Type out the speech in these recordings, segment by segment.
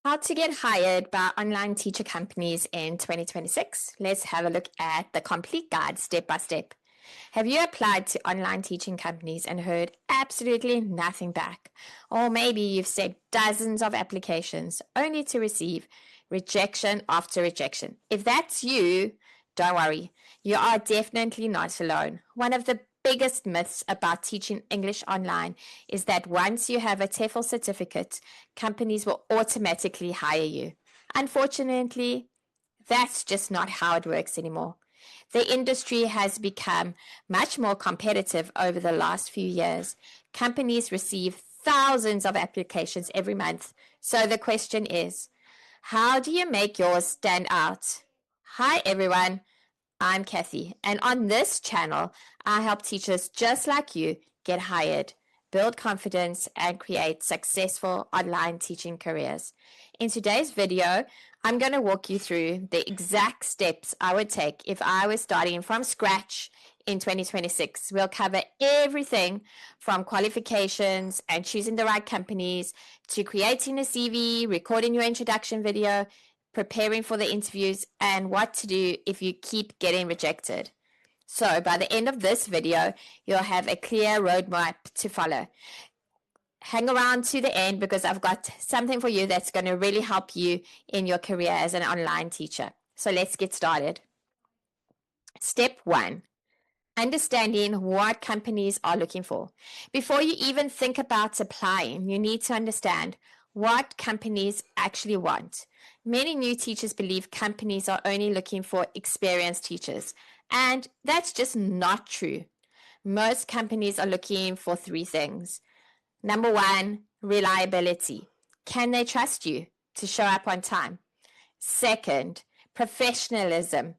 How to get hired by online teacher companies in 2026. Let's have a look at the complete guide step by step. Have you applied to online teaching companies and heard absolutely nothing back? Or maybe you've sent dozens of applications only to receive rejection after rejection. If that's you, don't worry. You are definitely not alone. One of the biggest myths about teaching English online is that once you have a TEFL certificate, companies will automatically hire you. Unfortunately, that's just not how it works anymore. The industry has become much more competitive over the last few years. Companies receive thousands of applications every month. So the question is, how do you make yours stand out? Hi, everyone. I'm Kathy, and on this channel, I help teachers just like you get hired, build confidence, and create successful online teaching careers. In today's video, I'm going to walk you through the exact steps I would take if I was starting from scratch in 2026. We'll cover everything from qualifications and choosing the right companies to creating a CV, recording your introduction video, preparing for the interviews, and what to do if you keep getting rejected. So by the end of this video, you'll have a clear roadmap to follow. Hang around to the end because I've got something for you that's going to really help you in your career as an online teacher. So let's get started. Step 1. Understanding what companies are looking for. Before you even think about applying, you need to understand what companies actually want. Many new teachers believe companies are only looking for experienced teachers, and that's just not true. Most companies are looking for 3 things. Number 1, reliability. Can they trust you to show up on time? Second, professionalism.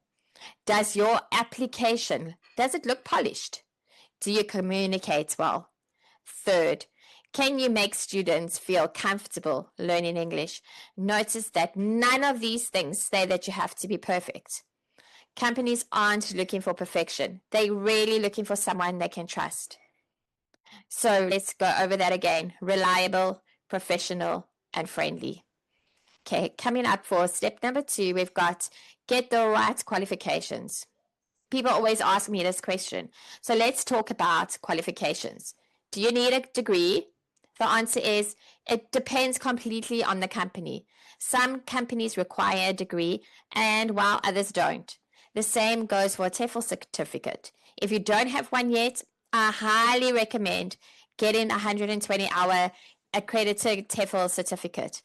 Does your application, does it look polished? Do you communicate well? Third, can you make students feel comfortable learning English? Notice that none of these things say that you have to be perfect. Companies aren't looking for perfection. They're really looking for someone they can trust. So let's go over that again. Reliable, professional, and friendly. Okay, coming up for step number 2, we've got get the right qualifications. People always ask me this question. So let's talk about qualifications. Do you need a degree? The answer is it depends completely on the company. Some companies require a degree, and while others don't. The same goes for a TEFL certificate. If you don't have one yet, I highly recommend getting a 120-hour accredited TEFL certificate.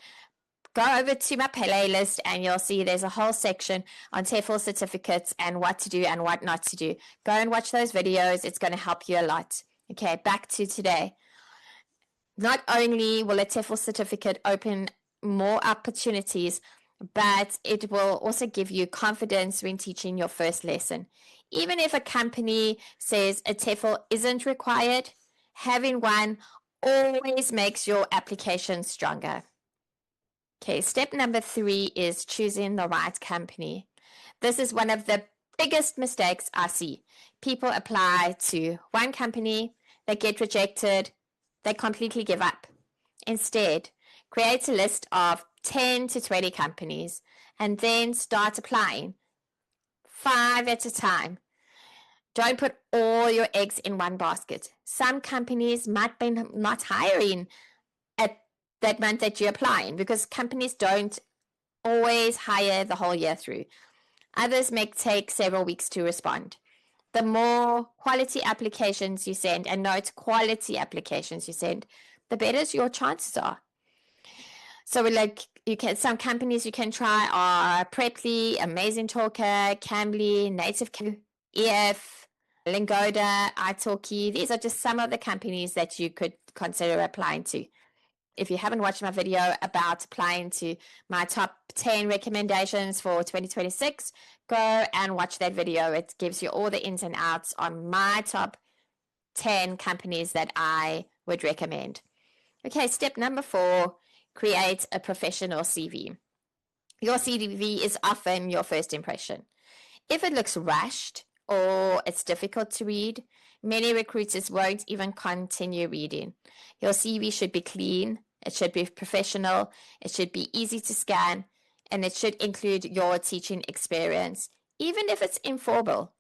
Go over to my playlist and you'll see there's a whole section on TEFL certificates and what to do and what not to do. Go and watch those videos. It's going to help you a lot. Okay, back to today. Not only will a TEFL certificate open more opportunities, but it will also give you confidence when teaching your first lesson. Even if a company says a TEFL isn't required, having one always makes your application stronger. Okay, step number 3 is choosing the right company. This is one of the biggest mistakes I see. People apply to one company, they get rejected, they completely give up. Instead, create a list of 10 to 20 companies and then start applying 5 at a time. Don't put all your eggs in one basket. Some companies might be not hiring at that month that you're applying because companies don't always hire the whole year through. Others may take several weeks to respond. The more quality applications you send, and note quality applications you send, the better your chances are. So some companies you can try are Preply, Amazing Talker, Cambly, Native EF, Lingoda, italki. These are just some of the companies that you could consider applying to. If you haven't watched my video about applying to my top 10 recommendations for 2026, go and watch that video. It gives you all the ins and outs on my top 10 companies that I would recommend. Okay, step number 4, create a professional CV. Your CV is often your first impression. If it looks rushed or it's difficult to read, many recruiters won't even continue reading. Your CV should be clean, It should be professional. It should be easy to scan, and it should include your teaching experience, even if it's informal.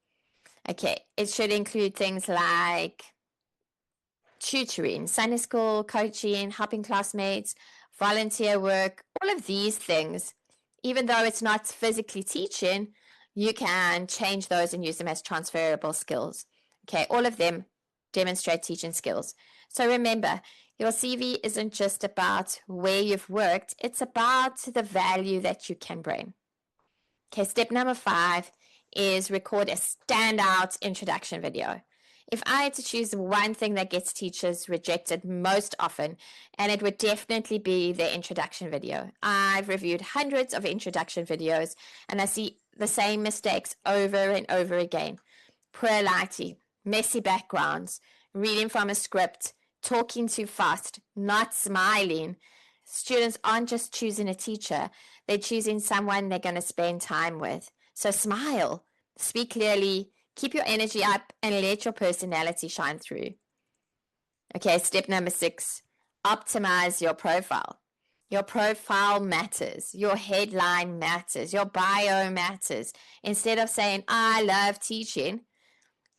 Okay, it should include things like tutoring, Sunday school, coaching, helping classmates, volunteer work, all of these things. Even though it's not physically teaching, you can change those and use them as transferable skills. Okay, all of them demonstrate teaching skills. So remember, your CV isn't just about where you've worked, it's about the value that you can bring. Okay, step number 5 is record a standout introduction video. If I had to choose one thing that gets teachers rejected most often, and it would definitely be their introduction video. I've reviewed hundreds of introduction videos, and I see the same mistakes over and over again. Poor lighting, messy backgrounds, reading from a script, talking too fast, not smiling. Students aren't just choosing a teacher, they're choosing someone they're going to spend time with. So smile, speak clearly, keep your energy up, and let your personality shine through. Okay, step number 6, optimize your profile. Your profile matters. Your headline matters. Your bio matters. Instead of saying, I love teaching,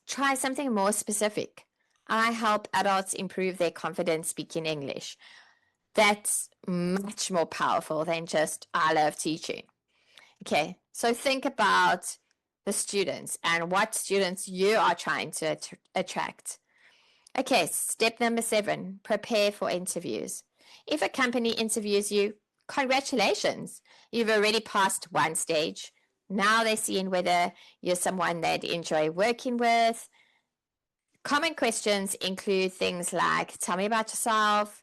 try something more specific. I help adults improve their confidence speaking English. That's much more powerful than just, I love teaching. Okay, so think about the students and what students you are trying to attract. Okay, step number 7, prepare for interviews. If a company interviews you, congratulations. You've already passed one stage. Now they're seeing whether you're someone they'd enjoy working with. Common questions include things like, tell me about yourself.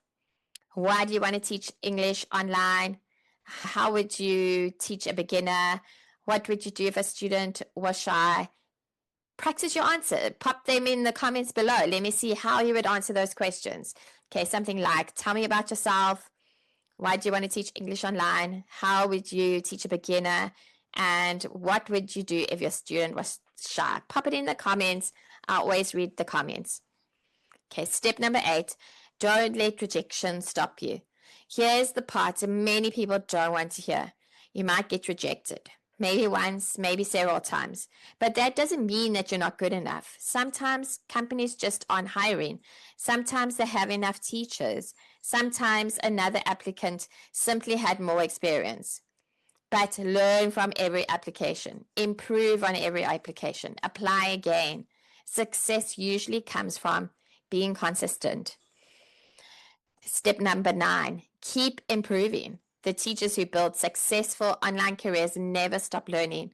Why do you want to teach English online? How would you teach a beginner? What would you do if a student was shy? Practice your answer. Pop them in the comments below. Let me see how you would answer those questions. Okay, something like, tell me about yourself. Why do you want to teach English online? How would you teach a beginner? And what would you do if your student was shy? Pop it in the comments. I always read the comments. Okay, step number 8, don't let rejection stop you. Here's the part that many people don't want to hear. You might get rejected. Maybe once, maybe several times. But that doesn't mean that you're not good enough. Sometimes companies just aren't hiring. Sometimes they have enough teachers. Sometimes another applicant simply had more experience. But learn from every application. Improve on every application. Apply again. Success usually comes from being consistent. Step number 9, keep improving. The teachers who build successful online careers never stop learning.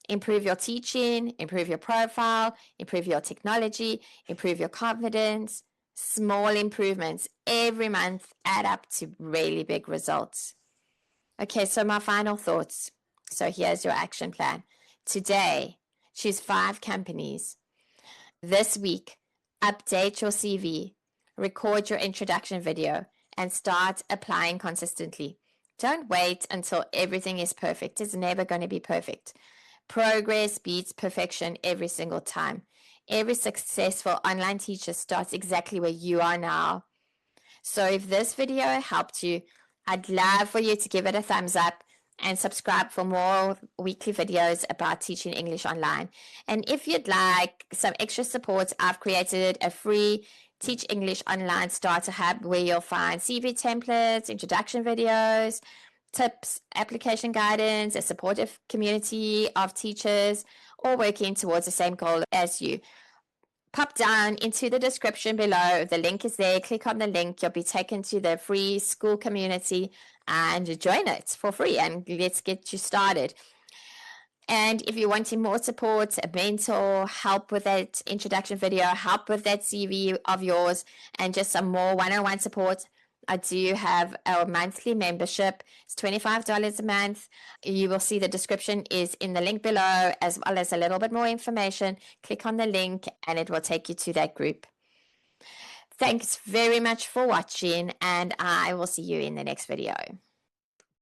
Improve your teaching, improve your profile, improve your technology, improve your confidence. Small improvements every month add up to really big results. Okay, so my final thoughts. So here's your action plan. Today, choose 5 companies. This week, update your CV, record your introduction video, and start applying consistently. Don't wait until everything is perfect. It's never going to be perfect. Progress beats perfection every single time. Every successful online teacher starts exactly where you are now. So if this video helped you, I'd love for you to give it a thumbs up and subscribe for more weekly videos about teaching English online. And if you'd like some extra support, I've created a free Teach English Online Starter Hub where you'll find CV templates, introduction videos, tips, application guidance, a supportive community of teachers, all working towards the same goal as you. Pop down into the description below. The link is there. Click on the link. You'll be taken to the free school community and join it for free, and let's get you started. And if you're wanting more support, a mentor, help with that introduction video, help with that CV of yours, and just some more one-on-one support, I do have a monthly membership. It's $25 a month. You will see the description is in the link below, as well as a little bit more information. Click on the link and it will take you to that group. Thanks very much for watching, and I will see you in the next video.